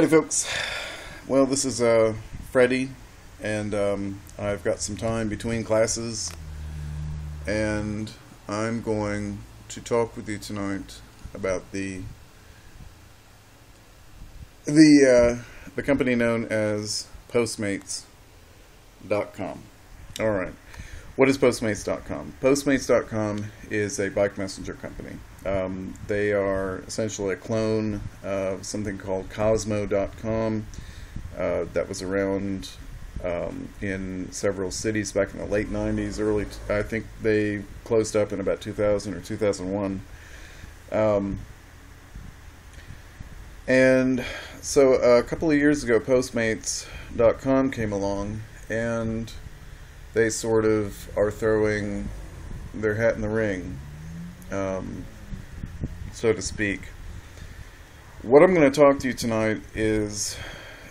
Howdy folks. Well, this is Freddie, and I've got some time between classes, and I'm going to talk with you tonight about the company known as Postmates.com. Alright, what is Postmates.com? Postmates.com is a bike messenger company. They are essentially a clone of something called Cosmo.com that was around in several cities back in the late 90s, I think they closed up in about 2000 or 2001. And so a couple of years ago, Postmates.com came along, and they sort of are throwing their hat in the ring, so to speak. What I'm going to talk to you tonight is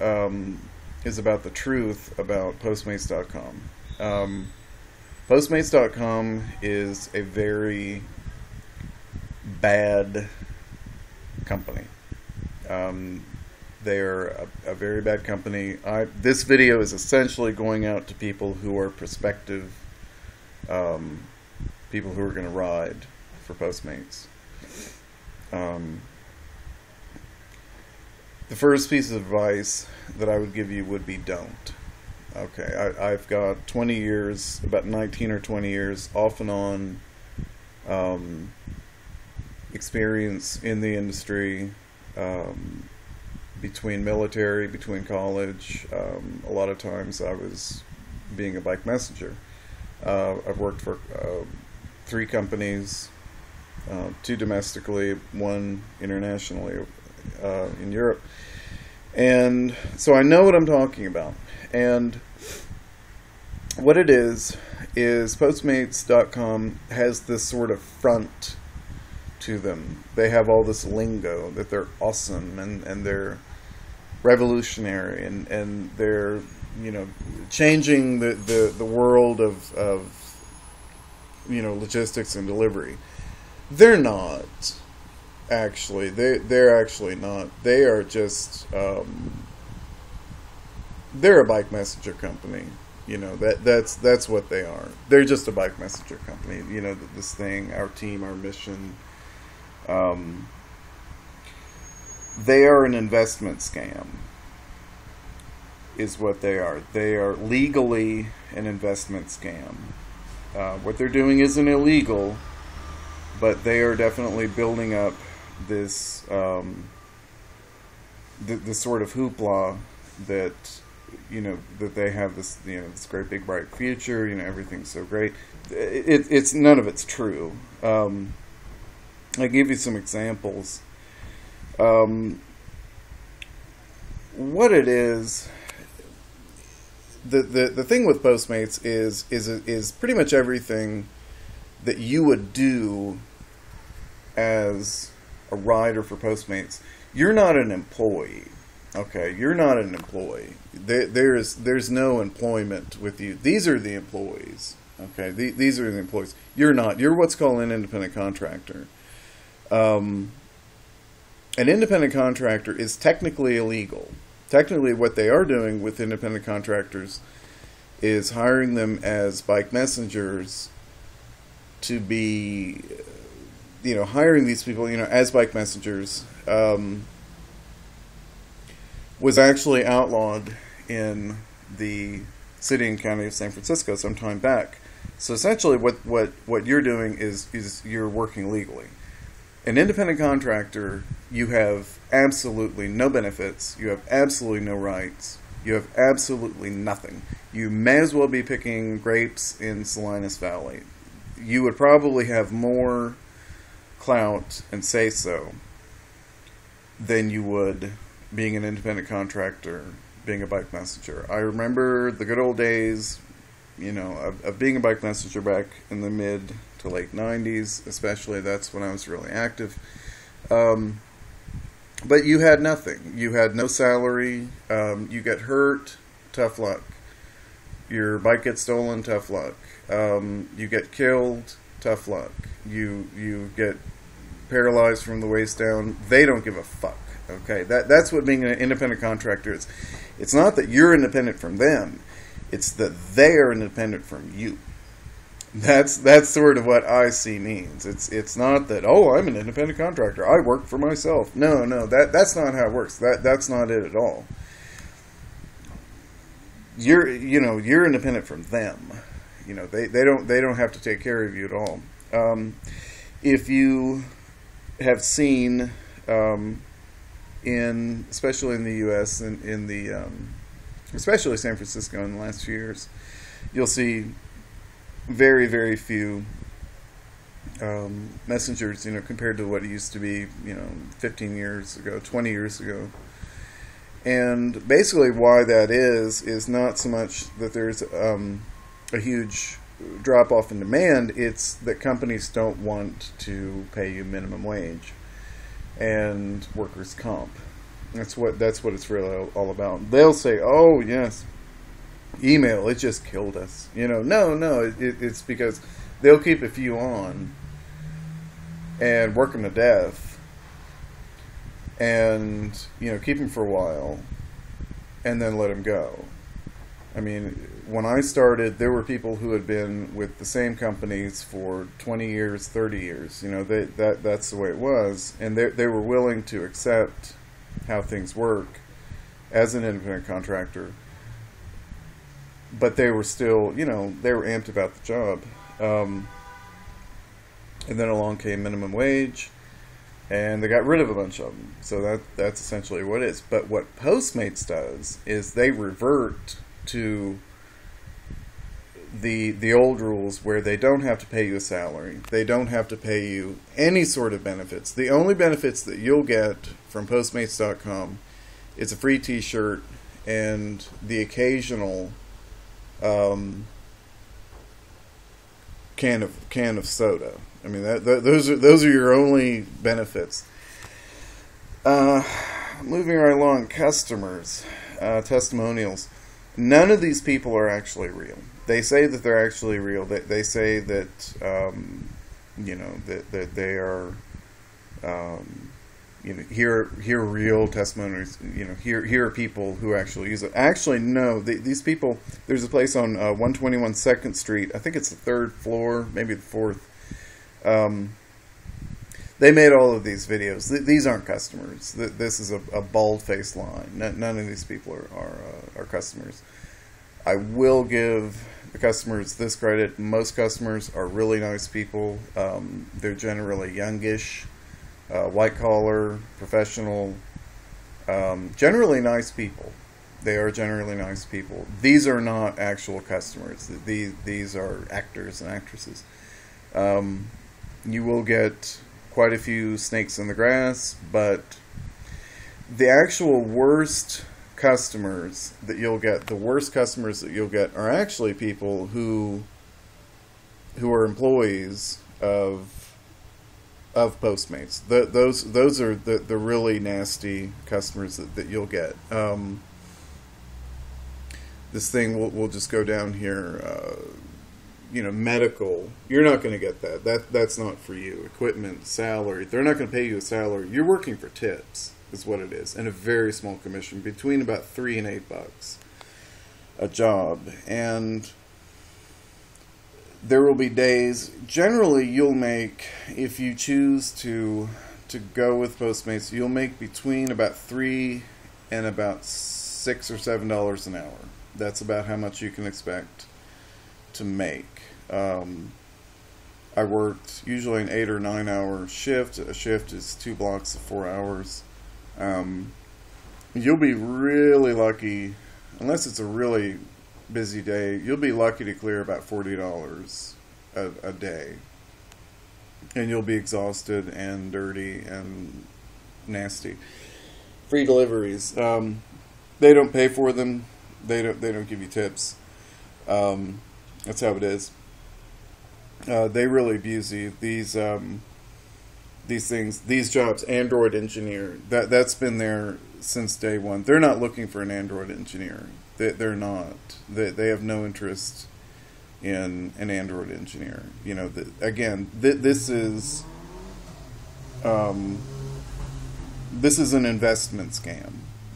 about the truth about Postmates.com. Postmates.com is a very bad company. They are a very bad company. This video is essentially going out to people who are prospective, people who are going to ride for Postmates. The first piece of advice that I would give you would be don't. Okay, I've got 20 years, about 19 or 20 years, off and on experience in the industry, between military, between college. A lot of times I was being a bike messenger. I've worked for 3 companies, 2 domestically, 1 internationally in Europe. And so I know what I'm talking about. And what it is Postmates.com has this sort of front to them. They have all this lingo that they're awesome and they're revolutionary and they're, you know, changing the world of you know, logistics and delivery. They're not. Actually, they're actually not. They are just they're a bike messenger company. You know, that's what they are. They're just a bike messenger company. You know, this thing, our team, our mission. They are an investment scam, is what they are. They are legally an investment scam. What they're doing isn't illegal, but they are definitely building up this this sort of hoopla that, you know, that they have this, you know, this great big bright future, you know, everything's so great. It's none of it's true. I give you some examples. What it is, the thing with Postmates is pretty much everything that you would do as a rider for Postmates. You're not an employee. Okay, you're not an employee. There's no employment with you. These are the employees. Okay, these are the employees. You're not. You're what's called an independent contractor. An independent contractor is technically illegal. Technically, what they are doing with independent contractors is hiring them as bike messengers to be, you know, hiring these people, you know, as bike messengers, was actually outlawed in the city and county of San Francisco some time back. So essentially what you're doing is you're working legally. An independent contractor, you have absolutely no benefits, you have absolutely no rights, you have absolutely nothing. You may as well be picking grapes in Salinas Valley. You would probably have more clout and say so than you would being an independent contractor, being a bike messenger. I remember the good old days, you know, of being a bike messenger back in the mid to late 90s, especially. That's when I was really active. But you had nothing. You had no salary. You get hurt, tough luck. Your bike gets stolen, tough luck. You get killed, tough luck. You get paralyzed from the waist down. They don't give a fuck. Okay, that's what being an independent contractor is. It's not that you're independent from them. It's that they are independent from you. That's sort of what IC means. It's not that, oh, I'm an independent contractor, I work for myself. No, that's not how it works. That's not it at all. You're independent from them. They don't have to take care of you at all. If you have seen, especially in the U.S. and especially San Francisco in the last few years, you'll see very, very few messengers, compared to what it used to be, 15 years ago, 20 years ago. And basically why that is not so much that there's a huge drop-off in demand, it's that companies don't want to pay you minimum wage and workers' comp. That's what it's really all about. They'll say, oh, yes, email, it just killed us. No, it's because they'll keep a few on and work them to death and, keep them for a while and then let them go. I mean, when I started, there were people who had been with the same companies for 20 years, 30 years. That's the way it was. And they were willing to accept how things work as an independent contractor. But they were still, they were amped about the job. And then along came minimum wage, and they got rid of a bunch of them. So that's essentially what it is. But what Postmates does is they revert to the old rules where they don't have to pay you a salary. They don't have to pay you any sort of benefits. The only benefits that you'll get from Postmates.com is a free t-shirt and the occasional can of soda. I mean, those are your only benefits. Moving right along, customers, testimonials. None of these people are actually real. They say that they're actually real. They say that that they are here are real testimonies. Here are people who actually use it. Actually, no. These people. There's a place on 121 2nd Street. I think it's the 3rd floor, maybe the 4th. They made all of these videos. These aren't customers. This is a bald-faced lie. None of these people are customers. I will give the customers this credit. Most customers are really nice people. They're generally youngish, white-collar, professional, generally nice people. They are generally nice people. These are not actual customers. These are actors and actresses. You will get quite a few snakes in the grass, but the actual worst customers that you'll get, are actually people who are employees of Postmates. Those are the really nasty customers that you'll get. This thing will just go down here. Medical, you're not going to get that. That's not for you. Equipment, salary, they're not going to pay you a salary. You're working for tips, is what it is, and a very small commission, between about $3 and $8 a job. And there will be days, generally you'll make, if you choose to go with Postmates, you'll make between about $3 and about $6 or $7 an hour. That's about how much you can expect to make. I worked usually an 8 or 9 hour shift. A shift is 2 blocks of 4 hours. You'll be really lucky, unless it's a really busy day, you'll be lucky to clear about $40 a day. And you'll be exhausted and dirty and nasty. Free deliveries. They don't pay for them. They don't give you tips. That's how it is. They really abuse you. These things, these jobs, Android engineer, that's been there since day one. They're not looking for an Android engineer. They're not. They have no interest in an Android engineer. This is um, this is an investment scam,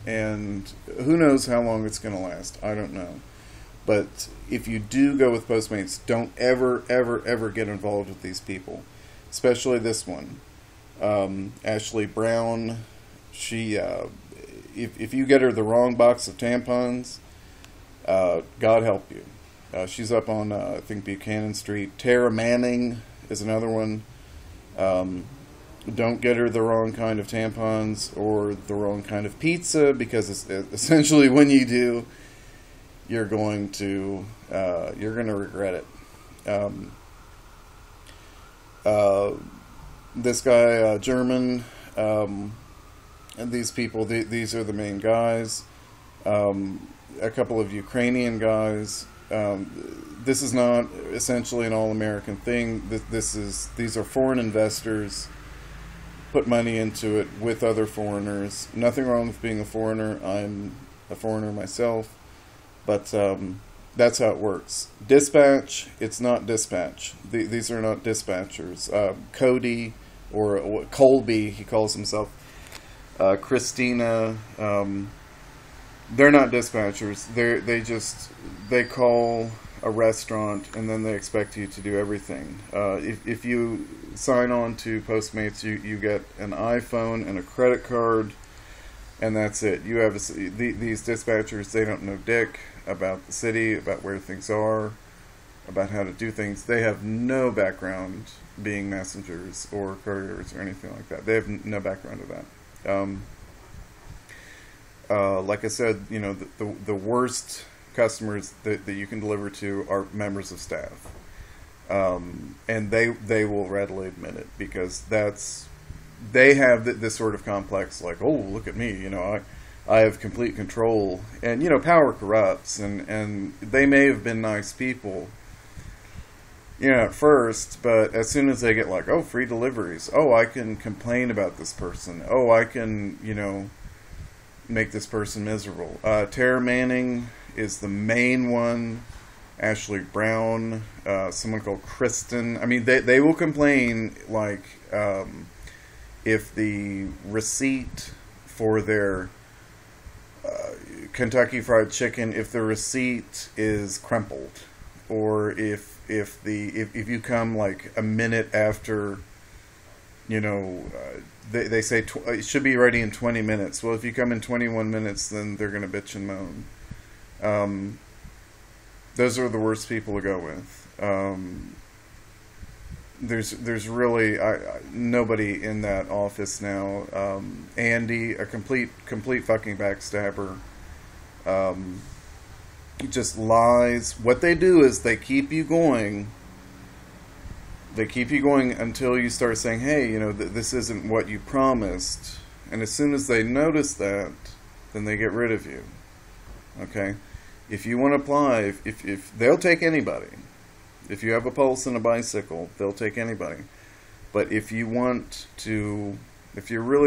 and who knows how long it's going to last. I don't know. But if you do go with Postmates, don't ever, ever, ever get involved with these people, especially this one. Ashley Brown, she, if you get her the wrong box of tampons, God help you. She's up on, I think, Buchanan Street. Tara Manning is another one. Don't get her the wrong kind of tampons or the wrong kind of pizza, because essentially when you do, you're going to regret it. This guy, German, and these people, these are the main guys. A couple of Ukrainian guys. This is not essentially an all-American thing. These are foreign investors. Put money into it with other foreigners. Nothing wrong with being a foreigner. I'm a foreigner myself. But that's how it works. Dispatch, it's not dispatch. These are not dispatchers. Cody, or Colby, he calls himself. Christina, they're not dispatchers. They call a restaurant and then they expect you to do everything. If you sign on to Postmates, you get an iPhone and a credit card, and that's it. You have these dispatchers. They don't know dick about the city, about where things are, about how to do things. They have no background being messengers or couriers or anything like that. They have no background of that. Like I said, the worst customers that you can deliver to are members of staff, and they will readily admit it, because they have this sort of complex, like, oh, look at me, I have complete control, and power corrupts, and they may have been nice people, at first, but as soon as they get like, oh, free deliveries, oh, I can complain about this person, oh, I can make this person miserable. Tara Manning is the main one. Ashley Brown, someone called Kristen. I mean, they will complain, like, if the receipt for their Kentucky Fried Chicken, if the receipt is crumpled, or if you come like a minute after, they say it should be ready in 20 minutes. Well, if you come in 21 minutes, then they're going to bitch and moan. Those are the worst people to go with. There's really nobody in that office now. Andy, a complete fucking backstabber. Just lies. What they do is they keep you going. They keep you going until you start saying, hey, this isn't what you promised. And as soon as they notice that, then they get rid of you. Okay? If you want to apply, if they'll take anybody. If you have a pulse and a bicycle, they'll take anybody. But if you're really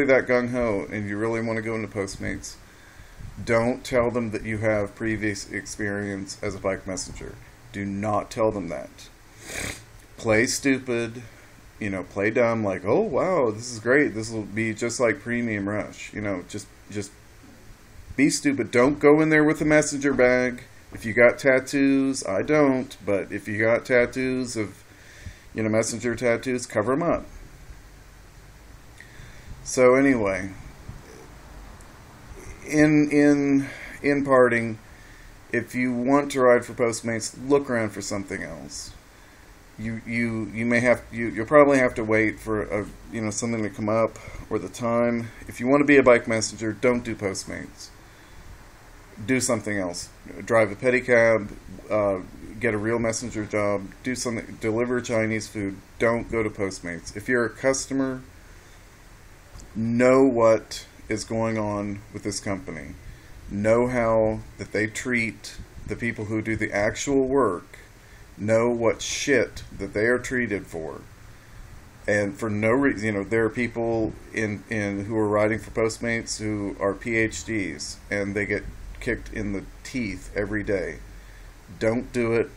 that gung-ho and you really want to go into Postmates, don't tell them that you have previous experience as a bike messenger. Do not tell them that. Play stupid, play dumb, like, oh, wow, this is great. This will be just like Premium Rush. Just be stupid. Don't go in there with a messenger bag. If you got tattoos, I don't, but if you got tattoos of, messenger tattoos, cover them up. So anyway, in parting, if you want to ride for Postmates, look around for something else. You'll probably have to wait for something to come up, or the time. If you want to be a bike messenger, don't do Postmates. Do something else. Drive a pedicab, get a real messenger job, do something, deliver Chinese food. Don't go to Postmates. If you're a customer, know what is going on with this company. Know how that they treat the people who do the actual work. Know what shit that they are treated for. And for no reason, there are people in who are riding for Postmates who are PhDs, and they get kicked in the teeth every day. Don't do it.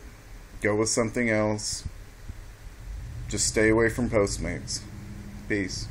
Go with something else. Just stay away from Postmates. Peace.